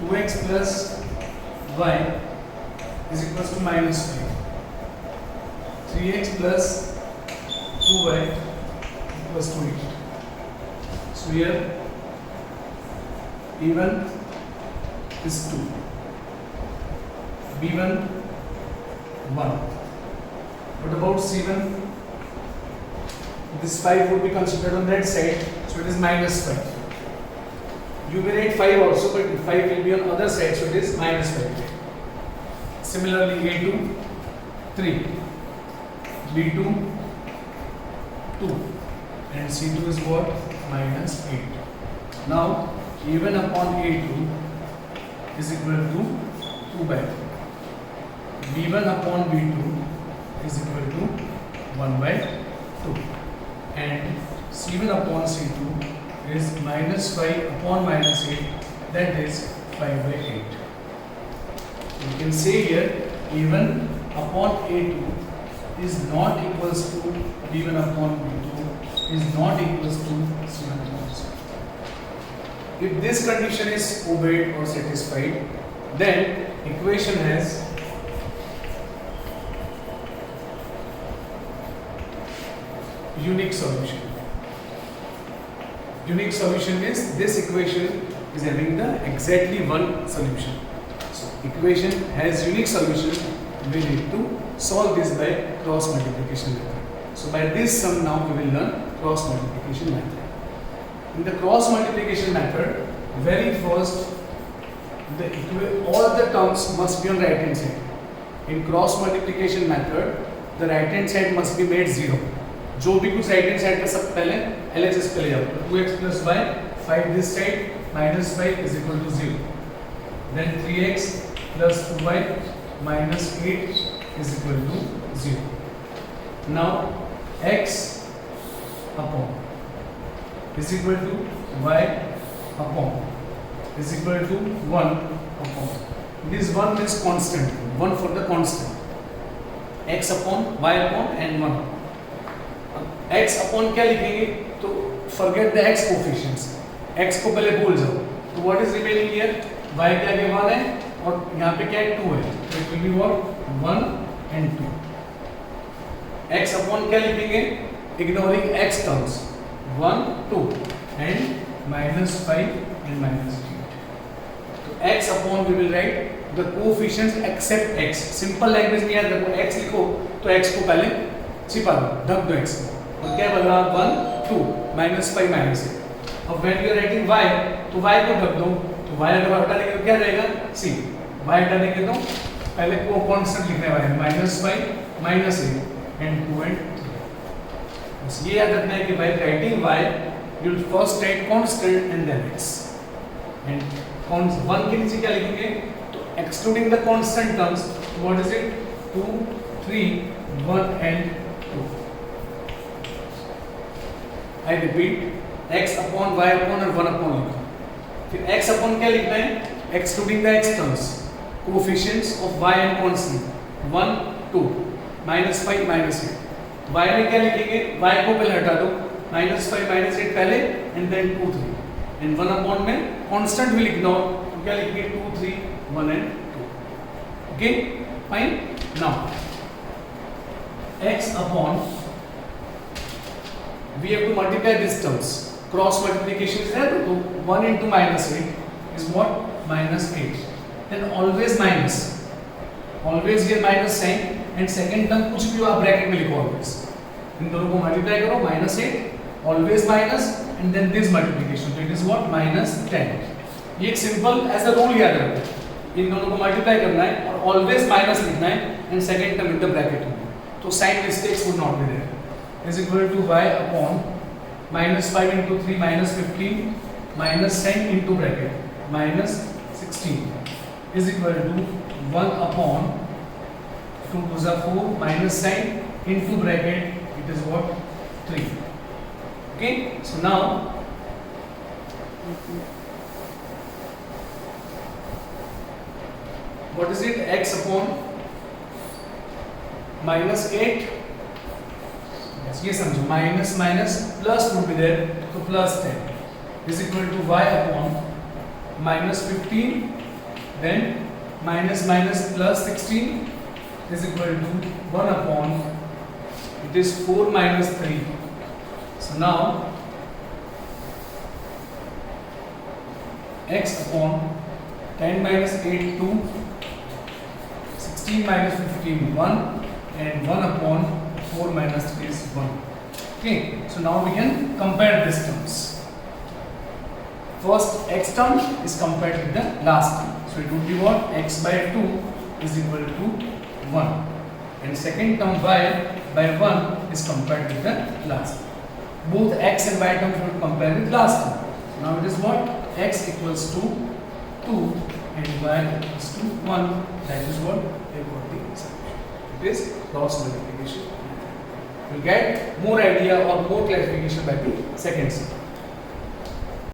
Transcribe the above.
2x plus y is equals to minus 5. 3x plus 2y equals to 8. So here a1 is 2, b1 1. What about c1? This 5 would be considered on that side, so it is minus 5. You may write 5 also, but 5 will be on other side, so it is minus 5. Similarly, a2 3, b2 2, and c2 is what? Minus 8. Now a1 upon a2 is equal to 2 by 2. b1 upon b2 is equal to 1 by 2, and c1 upon c2 is minus 5 upon minus 8, that is 5 by 8. You can say here a1 upon a2 is not equals to b1 upon b2 is not equals to c1 upon c2. If this condition is obeyed or satisfied, then equation has unique solution. Unique solution means this equation is having the exactly one solution. So equation has unique solution. We need to solve this by cross multiplication method. So by this sum now we will learn cross multiplication method. In the cross multiplication method, very first all the terms must be on right hand side. In cross multiplication method, the right hand side must be made 0. जो भी कुछ right hand side का सब पहले LHS पे ले जाओ. 2x plus y 5 this side minus 5 is equal to 0. Then 3x plus 2y minus 8 is equal to 0. Now x upon is equal to y upon is equal to 1 upon. This 1 is constant. 1 for the constant. X upon y upon and 1. x upon क्या लिखेंगे? तो forget the x coefficients. x को पहले भूल जाओ. तो what is remaining here? y क्या आगे 1 है और यहाँ पे क्या है 2 है. तो it will be what 1 and 2. x upon क्या लिखेंगे? Ignoring x terms 1 2 and minus 5 and minus 8. तो x upon we will write the coefficients except x. Simple language में याद रखो, x लिखो तो x को पहले छिपा दो, ढक दो x को. और क्या बना 1 2 minus 5 minus 8. अब when we are writing y तो y को ढक दो. तो y अगर हटा देंगे तो क्या रहेगा? सी y हटा देंगे तो पहले को कांस्टेंट लिखने वाले हैं minus 5 minus 8 and 2 and 3. बस ये याद रखना है कि by writing y you will first write constant and then x. and 1 के नीचे क्या लिखेंगे? तो excluding the constant terms, what is it? 2 3 1 and 2. I repeat, x upon y upon और 1 upon लिखो. फिर x upon क्या लिखना है? Excluding the x terms, coefficients of y and constant 1 2 minus 5 minus 8. y में क्या लिखेंगे? y को पहले हटा दो, minus 5 minus 8 पहले and then 2 3 and 1 upon में constant will ignore. तो क्या लिखेंगे? 2 3 1 and 2. Okay, fine. Now x upon we have to multiply these terms. Cross multiplication is there. So 1 into minus 8 is what? Minus 8. Then always minus. Always here minus sign and second term कुछ भी आप bracket में लिखो always. इन दोनों को multiply करो minus 8 always minus and then this multiplication. So it is what? Minus 10. ये एक simple as a rule याद रखो. इन दोनों को मल्टीप्लाई करना है और always minus लिखना है and second term in the bracket. तो sign mistakes would not be there. Is equal to y upon minus 5 into 3 minus 15 minus 10 into bracket minus 16 is equal to 1 upon 2 to the 4 minus sign into bracket it is what? 3. Okay, so now what is it? X upon minus 8. ये समझो minus minus plus would be there तो plus 10 is equal to y upon minus 15 Then minus minus plus 16 is equal to 1 upon, it is 4 minus 3. So now x upon 10 minus 8 2, 16 minus 15 1, and 1 upon 4 minus 3 is 1. Okay, so now we can compare these terms. First x term is compared with the last term. So it would be what? X by 2 is equal to 1. And second term y by 1 is compared with the last term. Both x and y terms would compare with last term. So now it is what? X equals to 2 and y equals to 1. That is what we got the solution. It is cross multiplication. You will get more idea or more clarification by the second step.